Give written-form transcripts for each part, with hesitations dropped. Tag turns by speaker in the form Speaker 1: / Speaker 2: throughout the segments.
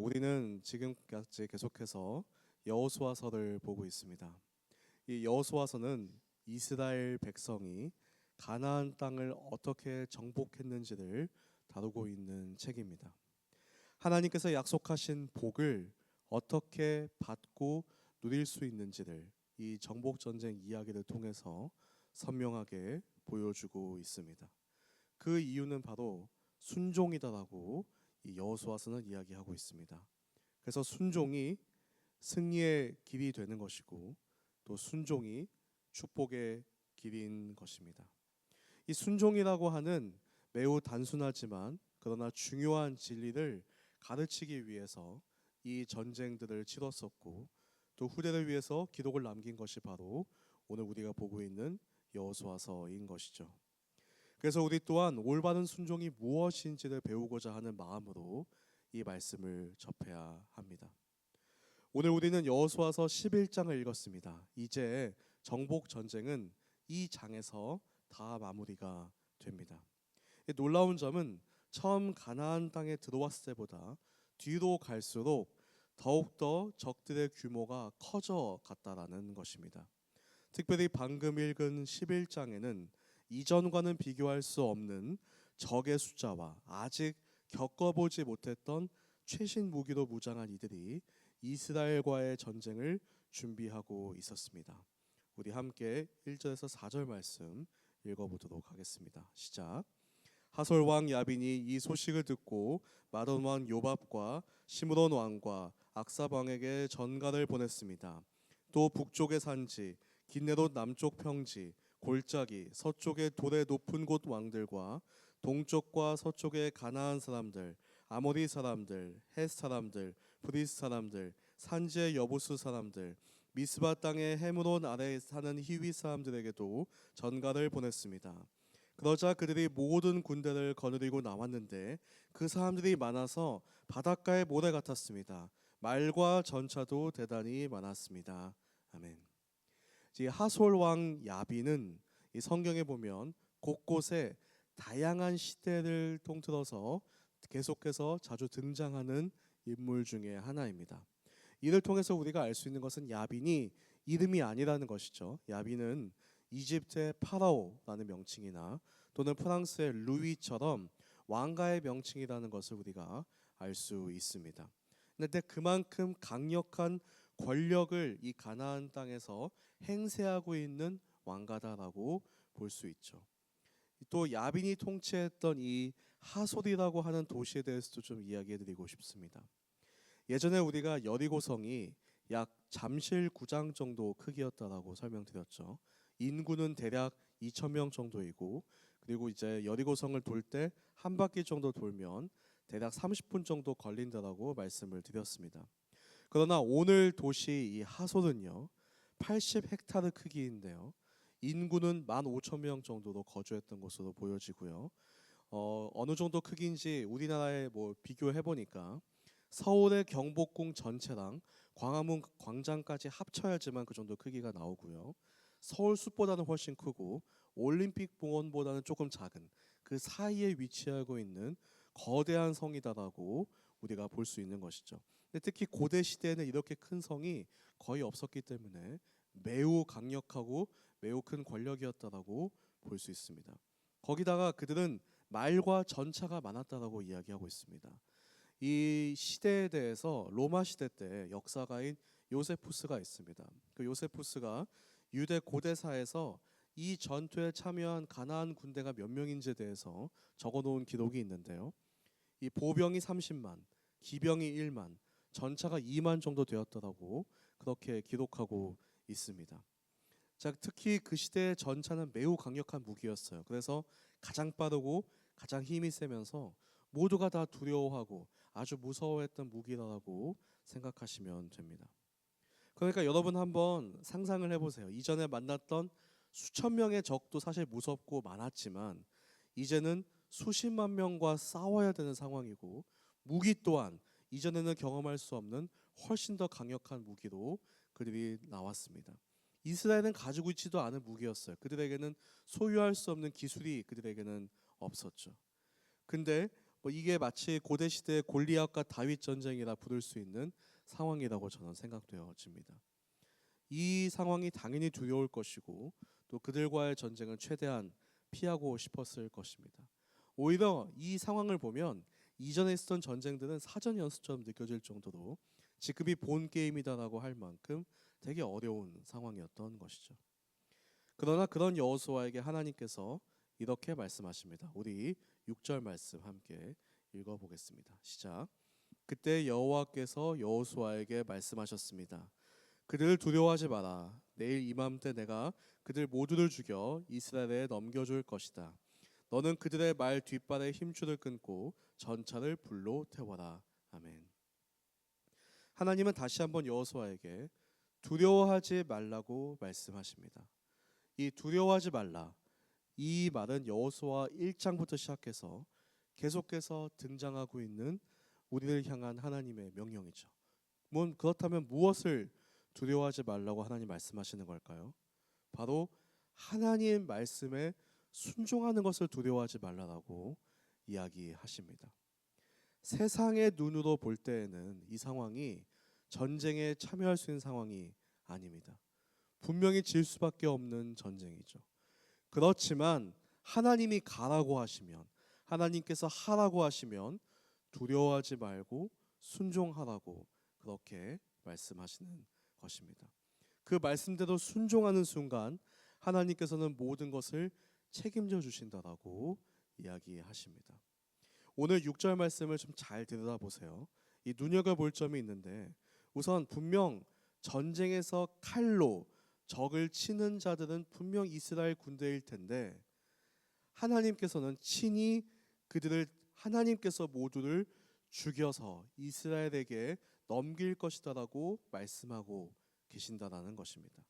Speaker 1: 우리는 지금까지 계속해서 여호수아서를 보고 있습니다. 이 여호수아서는 이스라엘 백성이 가나안 땅을 어떻게 정복했는지를 다루고 있는 책입니다. 하나님께서 약속하신 복을 어떻게 받고 누릴 수 있는지를 이 정복 전쟁 이야기를 통해서 선명하게 보여주고 있습니다. 그 이유는 바로 순종이다라고 이 여호수아서는 이야기하고 있습니다. 그래서 순종이 승리의 길이 되는 것이고 또 순종이 축복의 길인 것입니다. 이 순종이라고 하는 매우 단순하지만 그러나 중요한 진리를 가르치기 위해서 이 전쟁들을 치렀었고 또 후대를 위해서 기록을 남긴 것이 바로 오늘 우리가 보고 있는 여호수아서인 것이죠. 그래서 우리 또한 올바른 순종이 무엇인지를 배우고자 하는 마음으로 이 말씀을 접해야 합니다. 오늘 우리는 여호수아서 11장을 읽었습니다. 이제 정복 전쟁은 이 장에서 다 마무리가 됩니다. 놀라운 점은 처음 가나안 땅에 들어왔을 때보다 뒤로 갈수록 더욱더 적들의 규모가 커져 갔다라는 것입니다. 특별히 방금 읽은 11장에는 이전과는 비교할 수 없는 적의 숫자와 아직 겪어보지 못했던 최신 무기로 무장한 이들이 이스라엘과의 전쟁을 준비하고 있었습니다. 우리 함께 1절에서 4절 말씀 읽어보도록 하겠습니다. 시작. 하솔 왕 야빈이 이 소식을 듣고 마돈 왕 요밥과 시므론 왕과 악삽 왕에게 전가를 보냈습니다. 또 북쪽의 산지, 긴네롯 남쪽 평지, 골짜기, 서쪽의 돌의 높은 곳 왕들과 동쪽과 서쪽의 가나안 사람들, 아모리 사람들, 헷 사람들, 브리스 사람들, 산지의 여부수 사람들, 미스바 땅의 헤므론 아래에 사는 히위 사람들에게도 전가를 보냈습니다. 그러자 그들이 모든 군대를 거느리고 나왔는데 그 사람들이 많아서 바닷가의 모래 같았습니다. 말과 전차도 대단히 많았습니다. 아멘. 하솔 왕 야빈은 이 성경에 보면 곳곳에 다양한 시대를 통틀어서 계속해서 자주 등장하는 인물 중에 하나입니다. 이를 통해서 우리가 알 수 있는 것은 야빈이 이름이 아니라는 것이죠. 야빈은 이집트의 파라오라는 명칭이나 또는 프랑스의 루이처럼 왕가의 명칭이라는 것을 우리가 알 수 있습니다. 그런데 그만큼 강력한 권력을 이 가나안 땅에서 행세하고 있는 왕가다라고 볼 수 있죠. 또 야빈이 통치했던 이 하솔이라고 하는 도시에 대해서도 좀 이야기해드리고 싶습니다. 예전에 우리가 여리고성이 약 잠실구장 정도 크기였다라고 설명드렸죠. 인구는 대략 2,000명 정도이고 그리고 이제 여리고성을 돌 때 한 바퀴 정도 돌면 대략 30분 정도 걸린다라고 말씀을 드렸습니다. 그러나 오늘 도시 이 하솔은요 80헥타르 크기인데요. 인구는 15,000명 정도로 거주했던 것으로 보여지고요. 어느 정도 크기인지 우리나라에 비교해 보니까 서울의 경복궁 전체랑 광화문 광장까지 합쳐야지만 그 정도 크기가 나오고요. 서울 숲보다는 훨씬 크고 올림픽 공원보다는 조금 작은 그 사이에 위치하고 있는 거대한 성이다라고 우리가 볼 수 있는 것이죠. 근데 특히 고대 시대에는 이렇게 큰 성이 거의 없었기 때문에 매우 강력하고 매우 큰 권력이었다라고 볼 수 있습니다. 거기다가 그들은 말과 전차가 많았다라고 이야기하고 있습니다. 이 시대에 대해서 로마 시대 때 역사가인 요세푸스가 있습니다. 그 요세푸스가 유대 고대사에서 이 전투에 참여한 가나안 군대가 몇 명인지에 대해서 적어놓은 기록이 있는데요. 이 보병이 30만, 기병이 1만, 전차가 2만 정도 되었더라고 그렇게 기록하고 있습니다. 자, 특히 그 시대의 전차는 매우 강력한 무기였어요. 그래서 가장 빠르고 가장 힘이 세면서 모두가 다 두려워하고 아주 무서워했던 무기라고 생각하시면 됩니다. 그러니까 여러분 한번 상상을 해보세요. 이전에 만났던 수천 명의 적도 사실 무섭고 많았지만 이제는 수십만 명과 싸워야 되는 상황이고 무기 또한 이전에는 경험할 수 없는 훨씬 더 강력한 무기로 그들이 나왔습니다. 이스라엘은 가지고 있지도 않은 무기였어요. 그들에게는 소유할 수 없는 기술이 그들에게는 없었죠. 근데 이게 마치 고대 시대 골리앗과 다윗 전쟁이라 부를 수 있는 상황이라고 저는 생각되어집니다. 이 상황이 당연히 두려울 것이고 또 그들과의 전쟁은 최대한 피하고 싶었을 것입니다. 오히려 이 상황을 보면 이전에 있었던 전쟁들은 사전 연습처럼 느껴질 정도로 지금이 본 게임이다라고 할 만큼 되게 어려운 상황이었던 것이죠. 그러나 그런 여호수아에게 하나님께서 이렇게 말씀하십니다. 우리 6절 말씀 함께 읽어보겠습니다. 시작. 그때 여호와께서 여호수아에게 말씀하셨습니다. 그들을 두려워하지 마라. 내일 이맘때 내가 그들 모두를 죽여 이스라엘에 넘겨줄 것이다. 너는 그들의 말 뒷발에 힘줄을 끊고 전차를 불로 태워라. 아멘. 하나님은 다시 한번 여호수아에게 두려워하지 말라고 말씀하십니다. 이 두려워하지 말라, 이 말은 여호수아 1장부터 시작해서 계속해서 등장하고 있는 우리를 향한 하나님의 명령이죠. 그렇다면 무엇을 두려워하지 말라고 하나님 말씀하시는 걸까요? 바로 하나님 말씀에 순종하는 것을 두려워하지 말라고 이야기하십니다. 세상의 눈으로 볼 때에는 이 상황이 전쟁에 참여할 수 있는 상황이 아닙니다. 분명히 질 수밖에 없는 전쟁이죠. 그렇지만 하나님이 가라고 하시면, 하나님께서 하라고 하시면 두려워하지 말고 순종하라고 그렇게 말씀하시는 것입니다. 그 말씀대로 순종하는 순간 하나님께서는 모든 것을 책임져 주신다라고 이야기하십니다. 오늘 6절 말씀을 좀 잘 들여다보세요. 이 눈여겨볼 점이 있는데, 우선 분명 전쟁에서 칼로 적을 치는 자들은 분명 이스라엘 군대일 텐데 하나님께서는 친히 그들을, 하나님께서 모두를 죽여서 이스라엘에게 넘길 것이다라고 말씀하고 계신다라는 것입니다.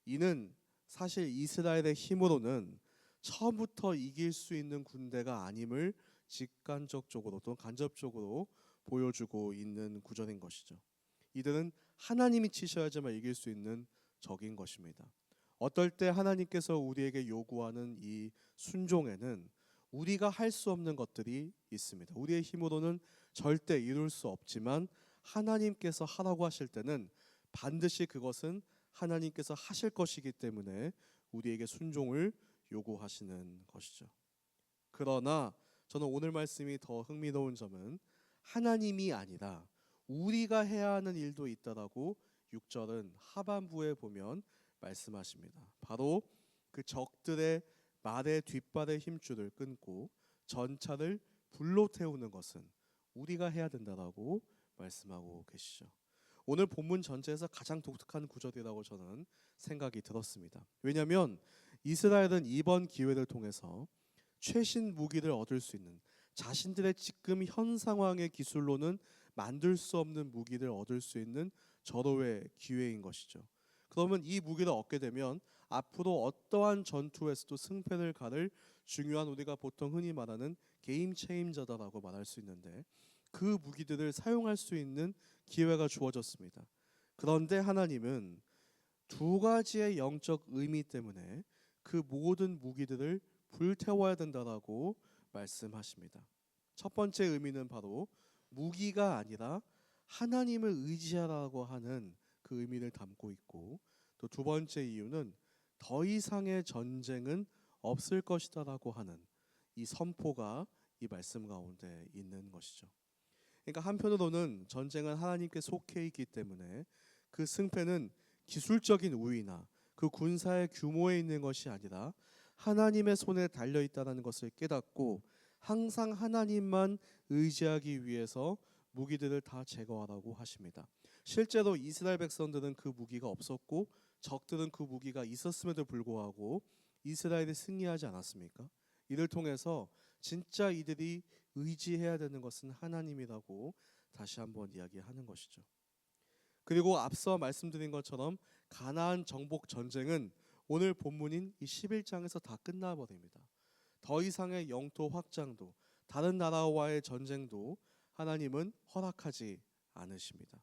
Speaker 1: 이는 사실 이스라엘의 힘으로는 처음부터 이길 수 있는 군대가 아님을 직간접적으로 또는 간접적으로 보여주고 있는 구절인 것이죠. 이들은 하나님이 치셔야지만 이길 수 있는 적인 것입니다. 어떨 때 하나님께서 우리에게 요구하는 이 순종에는 우리가 할 수 없는 것들이 있습니다. 우리의 힘으로는 절대 이룰 수 없지만 하나님께서 하라고 하실 때는 반드시 그것은 하나님께서 하실 것이기 때문에 우리에게 순종을 요구하시는 것이죠. 그러나 저는 오늘 말씀이 더 흥미로운 점은 하나님이 아니라 우리가 해야 하는 일도 있다라고 6절은 하반부에 보면 말씀하십니다. 바로 그 적들의 말의 뒷발의 힘줄을 끊고 전차를 불로 태우는 것은 우리가 해야 된다라고 말씀하고 계시죠. 오늘 본문 전체에서 가장 독특한 구절이라고 저는 생각이 들었습니다. 왜냐하면 이스라엘은 이번 기회를 통해서 최신 무기를 얻을 수 있는, 자신들의 지금 현 상황의 기술로는 만들 수 없는 무기를 얻을 수 있는 절호의 기회인 것이죠. 그러면 이 무기를 얻게 되면 앞으로 어떠한 전투에서도 승패를 가를 중요한, 우리가 보통 흔히 말하는 게임 체인저다라고 말할 수 있는데, 그 무기들을 사용할 수 있는 기회가 주어졌습니다. 그런데 하나님은 두 가지의 영적 의미 때문에 그 모든 무기들을 불태워야 된다라고 말씀하십니다. 첫 번째 의미는 바로 무기가 아니라 하나님을 의지하라고 하는 그 의미를 담고 있고, 또 두 번째 이유는 더 이상의 전쟁은 없을 것이다라고 하는 이 선포가 이 말씀 가운데 있는 것이죠. 그러니까 한편으로는 전쟁은 하나님께 속해 있기 때문에 그 승패는 기술적인 우위나 그 군사의 규모에 있는 것이 아니라 하나님의 손에 달려 있다는 것을 깨닫고 항상 하나님만 의지하기 위해서 무기들을 다 제거하라고 하십니다. 실제로 이스라엘 백성들은 그 무기가 없었고 적들은 그 무기가 있었음에도 불구하고 이스라엘이 승리하지 않았습니까? 이를 통해서 진짜 이들이 의지해야 되는 것은 하나님이라고 다시 한번 이야기하는 것이죠. 그리고 앞서 말씀드린 것처럼 가나안 정복 전쟁은 오늘 본문인 이 11장에서 다 끝나버립니다. 더 이상의 영토 확장도, 다른 나라와의 전쟁도 하나님은 허락하지 않으십니다.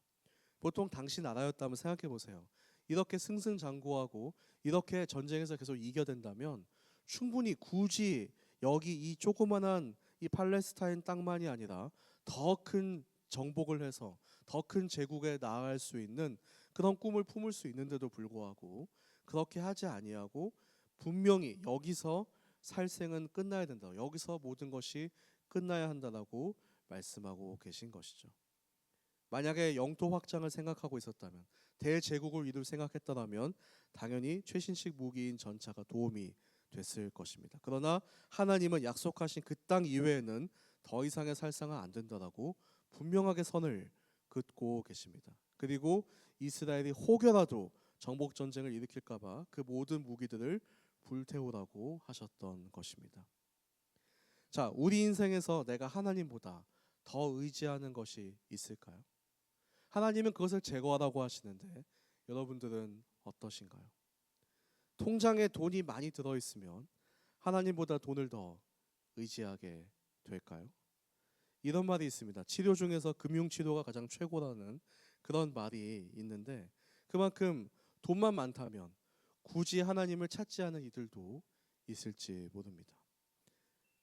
Speaker 1: 보통 당시 나라였다면 생각해 보세요. 이렇게 승승장구하고 이렇게 전쟁에서 계속 이겨낸다면 충분히 굳이 여기 이 조그만한 이 팔레스타인 땅만이 아니라 더 큰 정복을 해서 더 큰 제국에 나아갈 수 있는 그런 꿈을 품을 수 있는데도 불구하고 그렇게 하지 아니하고 분명히 여기서 살생은 끝나야 된다. 여기서 모든 것이 끝나야 한다라고 말씀하고 계신 것이죠. 만약에 영토 확장을 생각하고 있었다면, 대제국을 이룰 생각했다면 당연히 최신식 무기인 전차가 도움이 됐을 것입니다. 그러나 하나님은 약속하신 그 땅 이외에는 더 이상의 살상은 안 된다라고 분명하게 선을 긋고 계십니다. 그리고 이스라엘이 혹여라도 정복 전쟁을 일으킬까봐 그 모든 무기들을 불태우라고 하셨던 것입니다. 자, 우리 인생에서 내가 하나님보다 더 의지하는 것이 있을까요? 하나님은 그것을 제거하라고 하시는데 여러분들은 어떠신가요? 통장에 돈이 많이 들어 있으면 하나님보다 돈을 더 의지하게 될까요? 이런 말이 있습니다. 치료 중에서 금융치료가 가장 최고라는 그런 말이 있는데, 그만큼 돈만 많다면 굳이 하나님을 찾지 않은 이들도 있을지 모릅니다.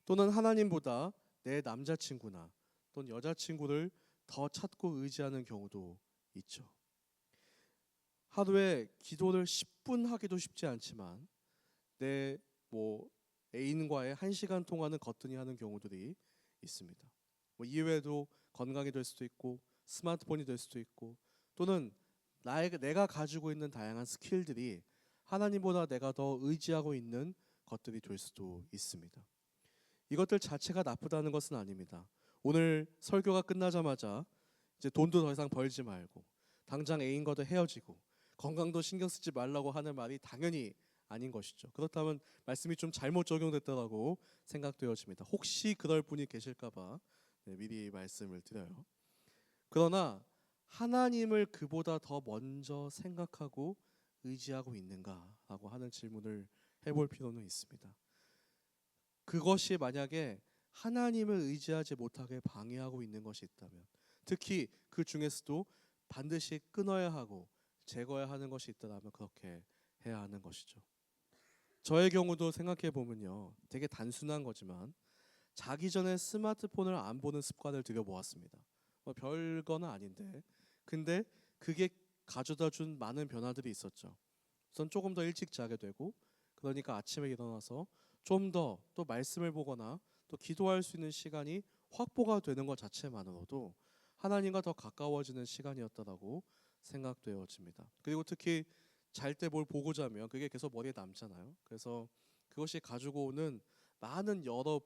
Speaker 1: 또는 하나님보다 내 남자친구나 또는 여자친구를 더 찾고 의지하는 경우도 있죠. 하루에 기도를 10분 하기도 쉽지 않지만 내 애인과의 1시간 통화는 거뜬히 하는 경우들이 있습니다. 이외에도 건강이 될 수도 있고 스마트폰이 될 수도 있고, 또는 내가 가지고 있는 다양한 스킬들이 하나님보다 내가 더 의지하고 있는 것들이 될 수도 있습니다. 이것들 자체가 나쁘다는 것은 아닙니다. 오늘 설교가 끝나자마자 이제 돈도 더 이상 벌지 말고 당장 애인과도 헤어지고 건강도 신경 쓰지 말라고 하는 말이 당연히 아닌 것이죠. 그렇다면 말씀이 좀 잘못 적용됐다고 생각되어집니다. 혹시 그럴 분이 계실까봐 미리 말씀을 드려요. 그러나 하나님을 그보다 더 먼저 생각하고 의지하고 있는가라고 하는 질문을 해볼 필요는 있습니다. 그것이 만약에 하나님을 의지하지 못하게 방해하고 있는 것이 있다면, 특히 그 중에서도 반드시 끊어야 하고 제거해야 하는 것이 있다면 그렇게 해야 하는 것이죠. 저의 경우도 생각해 보면요, 되게 단순한 거지만 자기 전에 스마트폰을 안 보는 습관을 들여보았습니다. 별거는 아닌데, 근데 그게 가져다 준 많은 변화들이 있었죠. 우선 조금 더 일찍 자게 되고, 그러니까 아침에 일어나서 좀 더 또 말씀을 보거나 또 기도할 수 있는 시간이 확보가 되는 것 자체만으로도 하나님과 더 가까워지는 시간이었다고 생각되어집니다. 그리고 특히 잘 때 뭘 보고 자면 그게 계속 머리에 남잖아요. 그래서 그것이 가지고 오는 많은 여러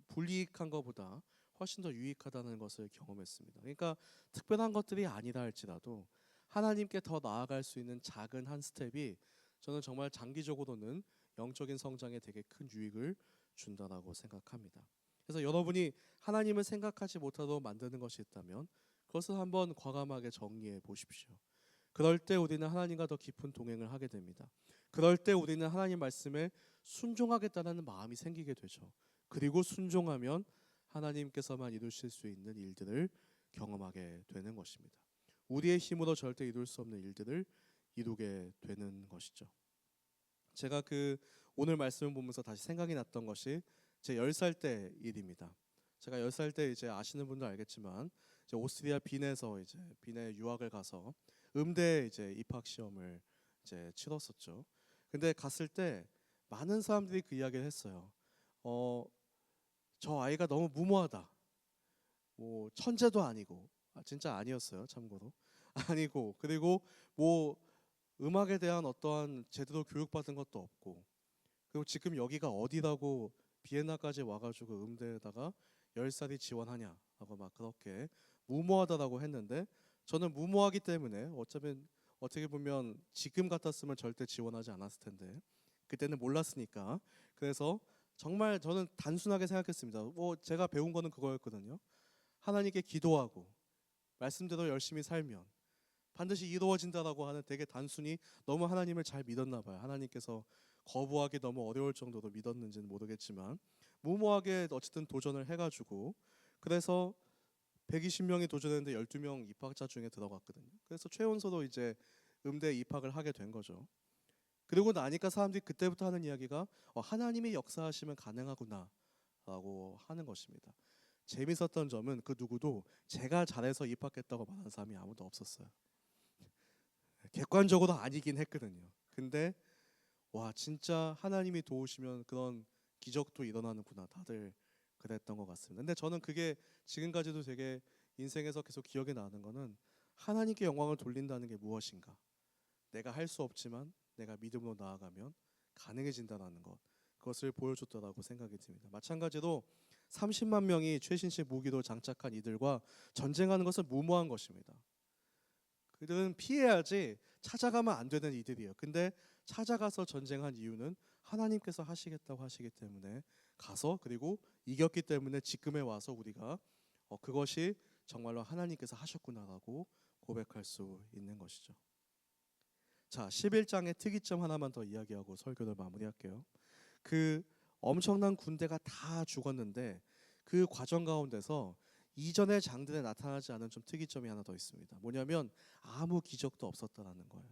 Speaker 1: 불이익한 것보다 훨씬 더 유익하다는 것을 경험했습니다. 그러니까 특별한 것들이 아니다 할지라도 하나님께 더 나아갈 수 있는 작은 한 스텝이 저는 정말 장기적으로는 영적인 성장에 되게 큰 유익을 준다라고 생각합니다. 그래서 여러분이 하나님을 생각하지 못하도록 만드는 것이 있다면 그것을 한번 과감하게 정리해 보십시오. 그럴 때 우리는 하나님과 더 깊은 동행을 하게 됩니다. 그럴 때 우리는 하나님 말씀에 순종하겠다는 마음이 생기게 되죠. 그리고 순종하면 하나님께서만 이루실 수 있는 일들을 경험하게 되는 것입니다. 우리의 힘으로 절대 이룰 수 없는 일들을 이루게 되는 것이죠. 제가 오늘 말씀을 보면서 다시 생각이 났던 것이 제 10살 때 일입니다. 제가 10살 때 이제 아시는 분도 알겠지만 이제 오스트리아 빈에서 이제 빈에 유학을 가서 음대 이제 입학 시험을 이제 치렀었죠. 근데 갔을 때 많은 사람들이 그 이야기를 했어요. 저 아이가 너무 무모하다. 천재도 아니고, 진짜 아니었어요. 참고로 아니고, 그리고 뭐 음악에 대한 어떠한 제대로 교육받은 것도 없고, 그리고 지금 여기가 어디라고 비엔나까지 와가지고 음대에다가 10살이 지원하냐라고 막 그렇게 무모하다라고 했는데, 저는 무모하기 때문에 어떻게 보면 지금 같았으면 절대 지원하지 않았을 텐데 그때는 몰랐으니까, 그래서 정말 저는 단순하게 생각했습니다. 제가 배운 거는 그거였거든요. 하나님께 기도하고 말씀대로 열심히 살면 반드시 이루어진다라고 하는, 되게 단순히 너무 하나님을 잘 믿었나 봐요. 하나님께서 거부하기 너무 어려울 정도로 믿었는지는 모르겠지만 무모하게 어쨌든 도전을 해가지고, 그래서 120명이 도전했는데 12명 입학자 중에 들어갔거든요. 그래서 최연소로 이제 음대 입학을 하게 된 거죠. 그리고 나니까 사람들이 그때부터 하는 이야기가 하나님이 역사하시면 가능하구나 라고 하는 것입니다. 재밌었던 점은 그 누구도 제가 잘해서 입학했다고 말하는 사람이 아무도 없었어요. 객관적으로 아니긴 했거든요. 근데 와, 진짜 하나님이 도우시면 그런 기적도 일어나는구나. 다들 그랬던 것 같습니다. 근데 저는 그게 지금까지도 되게 인생에서 계속 기억에 나는 거는 하나님께 영광을 돌린다는 게 무엇인가. 내가 할 수 없지만 내가 믿음으로 나아가면 가능해진다는 것. 그것을 보여줬더라고 생각이 듭니다. 마찬가지로 30만 명이 최신식 무기도 장착한 이들과 전쟁하는 것은 무모한 것입니다. 그들은 피해야지 찾아가면 안 되는 이들이에요. 근데 찾아가서 전쟁한 이유는 하나님께서 하시겠다고 하시기 때문에 가서, 그리고 이겼기 때문에 지금에 와서 우리가 그것이 정말로 하나님께서 하셨구나라고 고백할 수 있는 것이죠. 자, 11장의 특이점 하나만 더 이야기하고 설교를 마무리할게요. 그 엄청난 군대가 다 죽었는데 그 과정 가운데서 이전의 장들에 나타나지 않은 좀 특이점이 하나 더 있습니다. 뭐냐면 아무 기적도 없었다라는 거예요.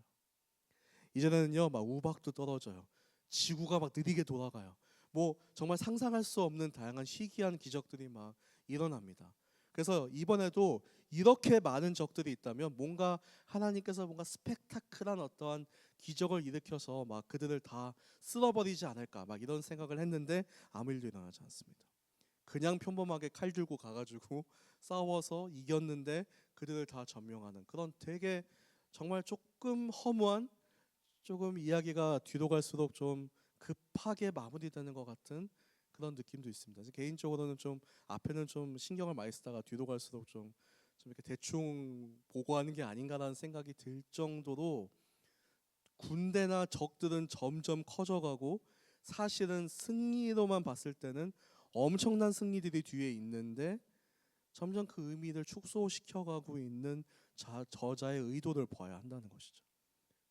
Speaker 1: 이전에는요, 막 우박도 떨어져요. 지구가 막 느리게 돌아가요. 뭐 정말 상상할 수 없는 다양한 희귀한 기적들이 막 일어납니다. 그래서 이번에도 이렇게 많은 적들이 있다면 뭔가 하나님께서 뭔가 스펙타클한 어떠한 기적을 일으켜서 막 그들을 다 쓸어버리지 않을까, 막 이런 생각을 했는데 아무 일도 일어나지 않습니다. 그냥 평범하게 칼 들고 가가지고 싸워서 이겼는데 그들을 다 점령하는 그런 되게 정말 조금 허무한, 조금 이야기가 뒤로 갈수록 좀 급하게 마무리되는 것 같은 그런 느낌도 있습니다. 개인적으로는 좀 앞에는 좀 신경을 많이 쓰다가 뒤로 갈수록 좀 이렇게 대충 보고하는 게 아닌가라는 생각이 들 정도로 군대나 적들은 점점 커져가고 사실은 승리로만 봤을 때는 엄청난 승리들이 뒤에 있는데 점점 그 의미를 축소시켜가고 있는 저자의 의도를 봐야 한다는 것이죠.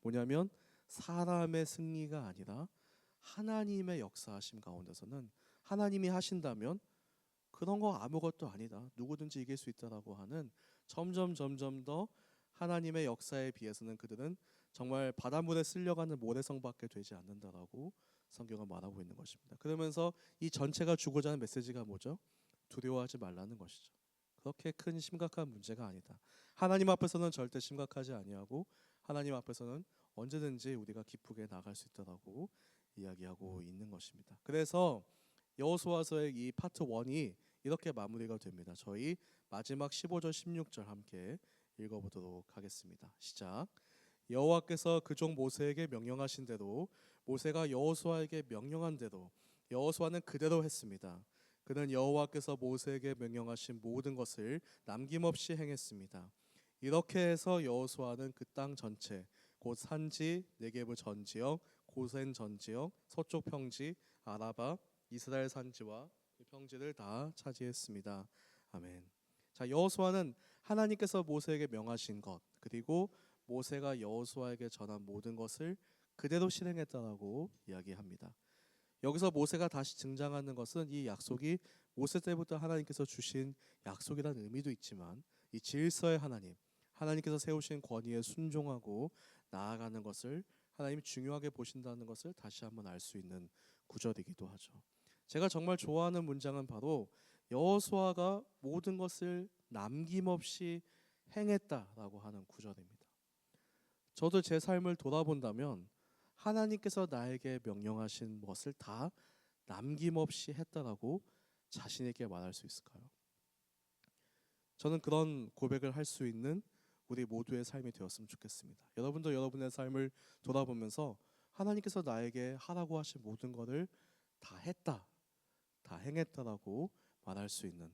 Speaker 1: 뭐냐면 사람의 승리가 아니라 하나님의 역사하심 가운데서는 하나님이 하신다면 그런 거 아무것도 아니다, 누구든지 이길 수 있다라고 하는 점점 더 하나님의 역사에 비해서는 그들은 정말 바닷물에 쓸려가는 모래성밖에 되지 않는다라고 성경은 말하고 있는 것입니다. 그러면서 이 전체가 주고자 하는 메시지가 뭐죠? 두려워하지 말라는 것이죠. 그렇게 큰 심각한 문제가 아니다. 하나님 앞에서는 절대 심각하지 아니하고 하나님 앞에서는 언제든지 우리가 기쁘게 나갈 수 있다라고 이야기하고 있는 것입니다. 그래서 여호수아서의 이 파트 1이 이렇게 마무리가 됩니다. 저희 마지막 15절 16절 함께 읽어보도록 하겠습니다. 시작. 여호와께서 그종 모세에게 명령하신 대로 모세가 여호수아에게 명령한 대로 여호수아는 그대로 했습니다. 그는 여호와께서 모세에게 명령하신 모든 것을 남김없이 행했습니다. 이렇게 해서 여호수아는 그 땅 전체, 곧 산지, 네게브 전 지역, 고센 전 지역, 서쪽 평지, 아라바, 이스라엘 산지와 그 평지를 다 차지했습니다. 아멘. 자, 여호수아는 하나님께서 모세에게 명하신 것, 그리고 모세가 여호수아에게 전한 모든 것을 그대로 실행했다라고 이야기합니다. 여기서 모세가 다시 등장하는 것은 이 약속이 모세 때부터 하나님께서 주신 약속이라는 의미도 있지만 이 질서의 하나님, 하나님께서 세우신 권위에 순종하고 나아가는 것을 하나님이 중요하게 보신다는 것을 다시 한번 알 수 있는 구절이기도 하죠. 제가 정말 좋아하는 문장은 바로 여호수아가 모든 것을 남김없이 행했다라고 하는 구절입니다. 저도 제 삶을 돌아본다면 하나님께서 나에게 명령하신 것을 다 남김없이 했다라고 자신 있게 말할 수 있을까요? 저는 그런 고백을 할 수 있는 우리 모두의 삶이 되었으면 좋겠습니다. 여러분도 여러분의 삶을 돌아보면서 하나님께서 나에게 하라고 하신 모든 것을 다 했다, 다 행했다라고 말할 수 있는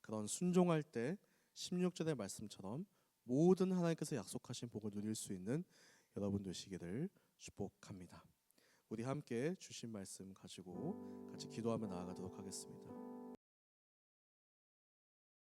Speaker 1: 그런 순종할 때 16절의 말씀처럼 모든 하나님께서 약속하신 복을 누릴 수 있는 여러분 되시기를 축복합니다. 우리 함께 주신 말씀 가지고 같이 기도하며 나아가도록 하겠습니다.